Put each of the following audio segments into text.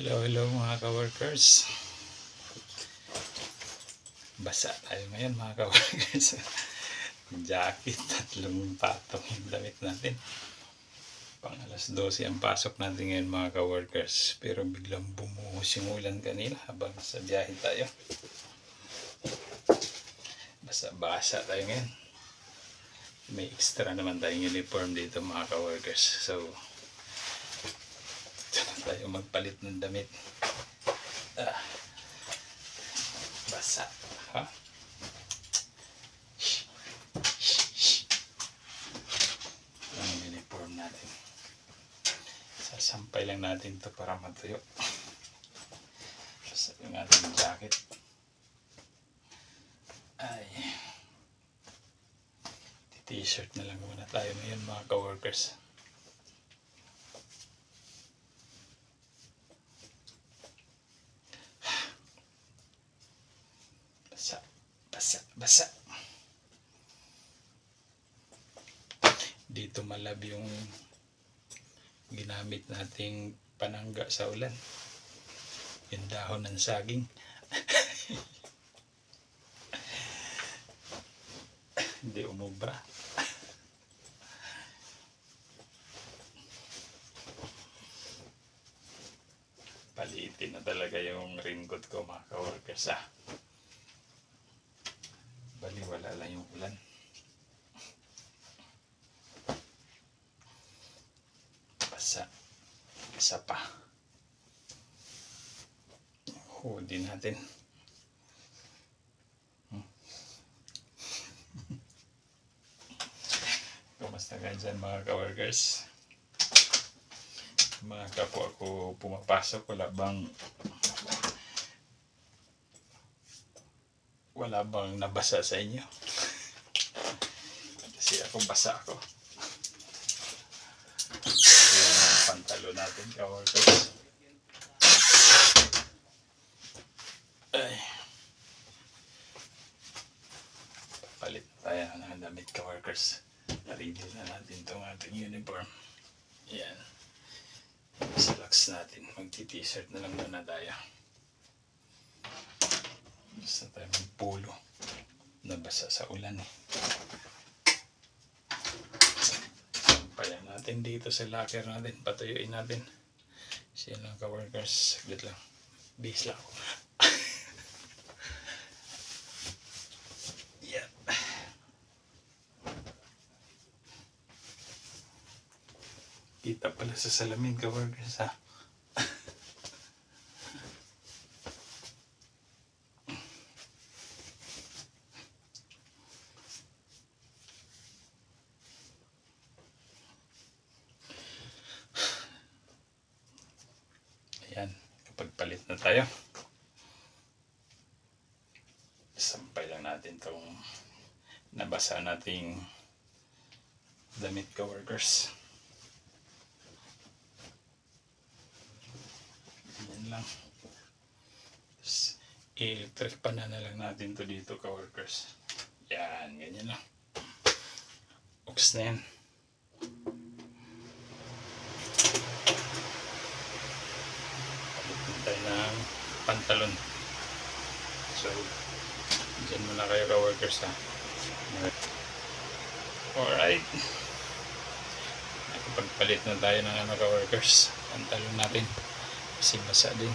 Hello mga ka-workers. Basa tayo ngayon mga ka-workers. Jacket, 3 patong yung damit natin. Pang alas 12 ang pasok natin ngayon mga ka-workers. Pero biglang bumuhos yung ulan kanina habang sa biyahe tayo. Basa tayo ngayon. May extra naman tayong uniform dito mga ka-workers. So, tayo magpalit ng damit. Basa. Ha? Ang uniform natin. Sasampay lang natin to para matuyo. Basa yung ating jacket. Ay. T-shirt na lang muna tayo ngayon mga ka-workers. Basa. Dito malab yung ginamit nating panangga sa ulan. Yung dahon ng saging. Hindi umubra. Palitin na talaga yung raincoat ko mga ka-workers . Baliwala lang yung ulan. Basa pa. Hoodie natin. Kumusta ka dyan mga ka-workers? Mga kapwa ko pumapasok, wala bang nabasa sa inyo? Kasi ako basa ako. Yan ang pantalo natin ka-workers. Ay. Palit tayo ng damit ka-workers. Ready na natin itong ating uniform. Yan. Slacks natin. Magti-t-shirt na lang muna tayo. Basta tayo magpolo. Nabasa sa ulan . Sampayan natin dito sa locker natin. Patuyuin natin. Siya lang ka-workers. Saglit lang. Base lang ako. Yan. Kita pala sa salamin ka-workers . Ayan, kapag palit na tayo, sampay lang natin itong nabasa nating damit ka-workers. Yan lang. Tapos, i-electric pa na lang natin to dito ka-workers. Yan, ganyan lang. Oks na yan. Tayo ng pantalon. So, dyan muna kayo ka-workers . Alright. Nakapagpalit na tayo ng ka-workers. Pantalon natin. Kasi basa din.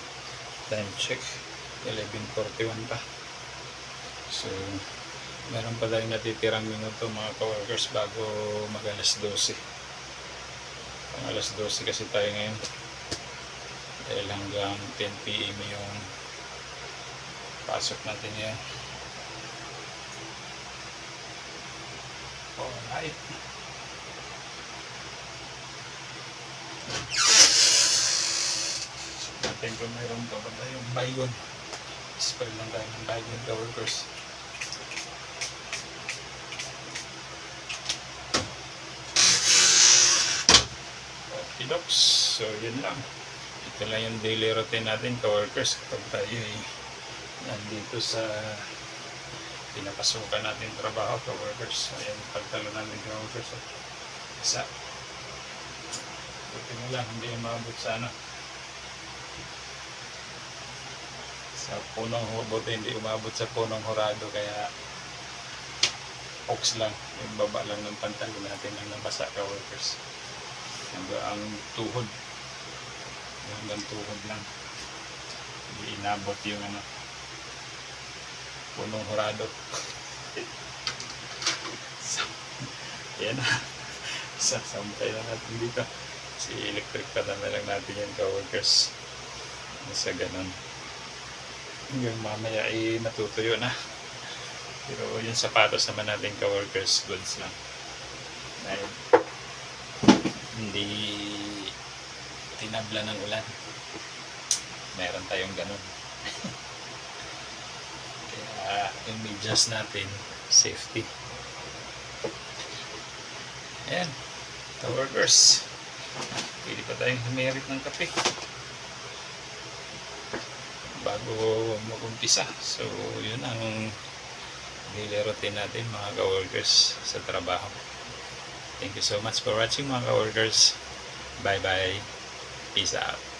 Time check. 11:41 pa. So, meron pa tayong natitirang minuto mga ka-workers bago mag alas 12. Pang alas 12 kasi tayo ngayon. Dahil hanggang 10 PM yung pasok natin yan. Alright. So natin kung mayroon pa ba tayong baygon. Spell lang tayo ng baygon ka-workers. Okay doks. So yun lang. Ito lang yung daily routine natin ka-workers kapag tayo ay nandito sa pinapasukan natin trabaho ka-workers. Ayan, pagtalo natin ka-workers. Buti mo lang, hindi maabot sa Sa punong buti hindi umabot sa punong horado kaya oaks lang, yung baba lang ng pantalon natin ang nabasa ka workers. Hanggang ang tuhod. Hanggang tuhod lang. Hindi inabot yung ano, punong horado. Yan na. Sasampay na natin dito. Si electric pa na lang natin yan ka-workers. Sa ganun. Hanggang mamaya ay matutuyo na. Pero yung sapatos naman natin ka-workers, goods lang. Dahil hindi tinabla ng ulan. Meron tayong ganun. Kaya yung medyas natin, safety. Ayan, ka-workers. Pwede pa tayong humirit ng kape bago mag-umpisa. So, yun ang daily routine natin mga ka-workers sa trabaho. Thank you so much for watching mga ka-workers. Bye bye. Peace out.